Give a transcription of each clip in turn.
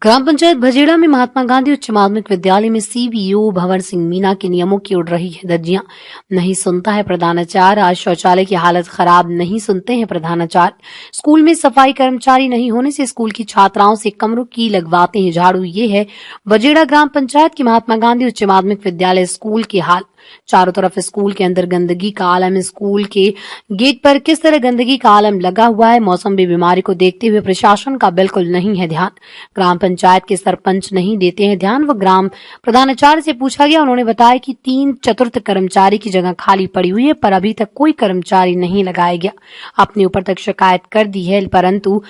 ग्राम पंचायत भजेड़ा में महात्मा गांधी उच्च माध्यमिक विद्यालय में सीबीओ भंवर सिंह मीना के नियमों की उड़ रही है धज्जियां। नहीं सुनता है प्रधानाचार्य। आज शौचालय की हालत खराब, नहीं सुनते हैं प्रधानाचार्य। स्कूल में सफाई कर्मचारी नहीं होने से स्कूल की छात्राओं से कमरों की लगवाते हैं झाड़ू। ये है भजेड़ा ग्राम पंचायत की महात्मा गांधी उच्च माध्यमिक विद्यालय स्कूल की हाल। चारों तरफ स्कूल के अंदर गंदगी का आलम। स्कूल के गेट पर किस तरह गंदगी का आलम लगा हुआ है। मौसमी बीमारी को देखते हुए प्रशासन का बिल्कुल नहीं है ध्यान। ग्राम पंचायत के सरपंच नहीं देते हैं ध्यान। वह ग्राम प्रधानाचार्य से पूछा गया, उन्होंने बताया कि 3/4 कर्मचारी की जगह खाली पड़ी हुई है, पर अभी तक कोई कर्मचारी नहीं लगाया गया। अपने ऊपर तक शिकायत कर दी है, परंतु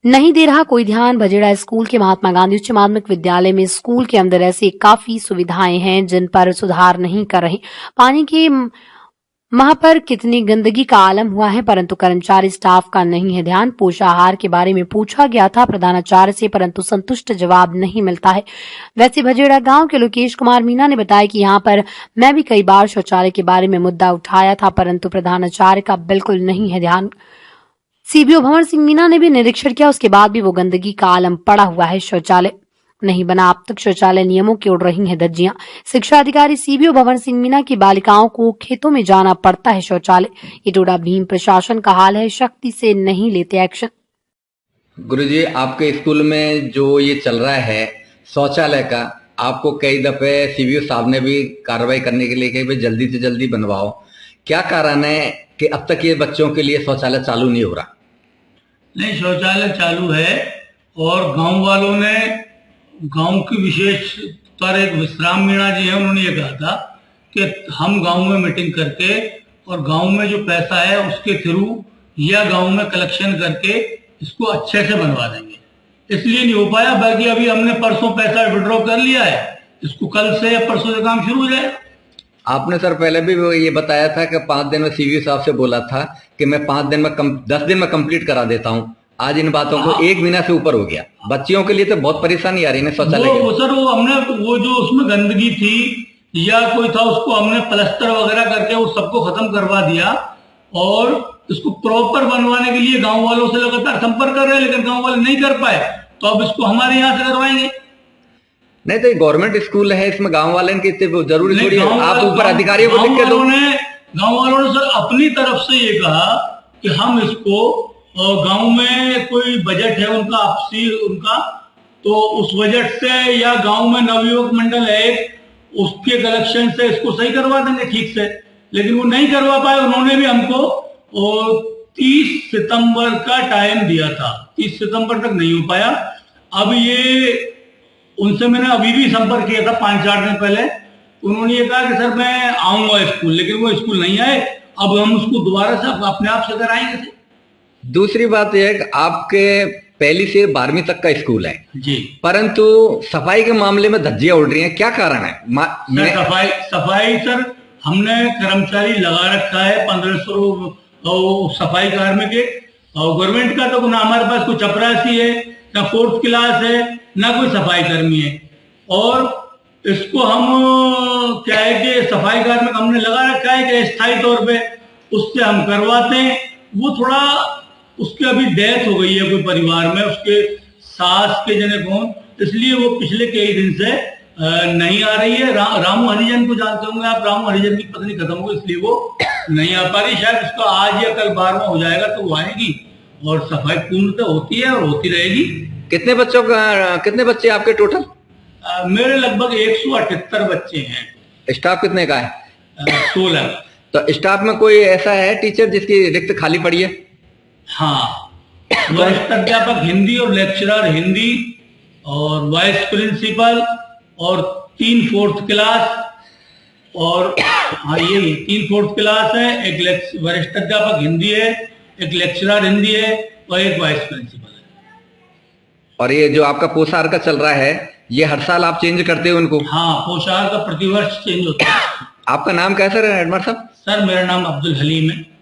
नहीं दे रहा कोई ध्यान। भजेड़ा स्कूल के महात्मा गांधी उच्च माध्यमिक विद्यालय में स्कूल के अंदर ऐसी काफी सुविधाएं हैं जिन पर सुधार नहीं कर रहे। पानी के वहां पर कितनी गंदगी का आलम हुआ है, परंतु कर्मचारी स्टाफ का नहीं है ध्यान। पोषाहार के बारे में पूछा गया था प्रधानाचार्य से, परंतु संतुष्ट जवाब नहीं मिलता है। वैसे भजेड़ा गांव के लोकेश कुमार मीना ने बताया कि यहाँ पर मैं भी कई बार शौचालय के बारे में मुद्दा उठाया था, परंतु प्रधानाचार्य का बिल्कुल नहीं है ध्यान। सीबीओ भंवर सिंह मीना ने भी निरीक्षण किया, उसके बाद भी वो गंदगी का आलम पड़ा हुआ है। शौचालय नहीं बना, अब तक शौचालय नियमों की उड़ रही हैं धज्जियां। शिक्षा अधिकारी सीबीओ भंवर सिंह मीना की बालिकाओं को खेतों में जाना पड़ता है शौचालय। ये टोडा भीम प्रशासन का हाल है, शक्ति से नहीं लेते एक्शन। गुरुजी, आपके स्कूल में जो ये चल रहा है शौचालय का, आपको कई दफे सीबीओ साहब ने भी कार्रवाई करने के लिए कही भाई जल्दी से जल्दी बनवाओ। क्या कारण है कि अब तक ये बच्चों के लिए शौचालय चालू नहीं हो रहा? नहीं, शौचालय चालू है और गांव वालों ने, गांव की विशेष पर एक विश्राम मीणा जी है, उन्होंने ये कहा था कि हम गांव में मीटिंग करके और गांव में जो पैसा है उसके थ्रू या गांव में कलेक्शन करके इसको अच्छे से बनवा देंगे। इसलिए नहीं हो पाया। बाकी अभी हमने परसों पैसा विड्रॉ कर लिया है, इसको कल से या परसों से काम शुरू हो जाएगा। आपने सर पहले भी ये बताया था कि 5 दिन में सीबीओ साहब से बोला था कि मैं 5 दिन में 10 दिन में कंप्लीट करा देता हूं। आज इन बातों को 1 महीना से ऊपर हो गया। बच्चियों के लिए तो बहुत परेशानी आ रही है शौचालय वो सर, वो हमने वो जो उसमें गंदगी थी या कोई था उसको हमने प्लास्टर वगैरह करके वो सबको खत्म करवा दिया और इसको प्रॉपर बनवाने के लिए गांव वालों से लगातार संपर्क कर रहे हैं, लेकिन गांव वाले नहीं कर पाए, तो अब इसको हमारे यहाँ से करवाएंगे। नहीं तो ये गवर्नमेंट स्कूल है, इसमें गांव वाले की जरूरी थोड़ी है। आप ऊपर अधिकारियों को लिख के दो। गांव वालों ने सर अपनी तरफ से ये कहा कि हम इसको, गांव में कोई बजट है उनका आपसी उनका, तो उस बजट से या गांव में नवयुवक मंडल है उसके कलेक्शन से इसको सही करवा देंगे ठीक से, लेकिन वो नहीं करवा पाए। उन्होंने भी हमको 30 सितंबर का टाइम दिया था, 30 सितंबर तक नहीं हो पाया। अब ये उनसे मैंने अभी भी संपर्क किया था 5-8 दिन पहले, उन्होंने ये कहा कि सर मैं आऊंगा स्कूल, लेकिन वो स्कूल नहीं आए। अब हम उसको दोबारा से अपने आप से कराएंगे। दूसरी बात यह है कि आपके 1ली से 12वीं तक का स्कूल है जी, परंतु सफाई के मामले में धज्जियां उड़ रही हैं, क्या कारण है? सफाई सर हमने कर्मचारी लगा रखा है 1500 सफाई कार्मिक है, और गवर्नमेंट का तो ना हमारे पास कोई चपरासी है, ना 4th क्लास है, ना कोई सफाई कर्मी है। और इसको हम क्या है कि सफाई कार्मिक हमने लगा रखा है कि स्थायी तौर पे उससे हम करवाते हैं। वो थोड़ा उसकी अभी डेथ हो गई है कोई परिवार में, उसके सास के जने कौन, इसलिए वो पिछले कई दिन से नहीं आ रही है। रामू हरिजन को जानते होंगे आप, रामू हरिजन की पत्नी खत्म हो गई, इसलिए वो नहीं आ पा रही। शायद उसका आज या कल 12वां हो जाएगा तो वो आएगी और सफाई पूर्णतः होती है और होती रहेगी। कितने बच्चे आपके टोटल? मेरे लगभग 178 बच्चे हैं। स्टाफ कितने का है? 16। तो स्टाफ में कोई ऐसा है टीचर जिसकी रिक्त खाली पड़ी है? हाँ, वरिष्ठ अध्यापक हिंदी और लेक्चरर हिंदी और वाइस प्रिंसिपल और 3 4th क्लास और हाँ ये 3 4th क्लास है, एक वरिष्ठ अध्यापक हिंदी है, एक लेक्चरर हिंदी है और एक वाइस प्रिंसिपल है। और ये जो आपका पोषाहार का चल रहा है, ये हर साल आप चेंज करते हो उनको? हाँ, पोषाहार का प्रतिवर्ष चेंज होता है। आपका नाम क्या है सर हेडमास्टर साहब? सर मेरा नाम अब्दुल हलीम है।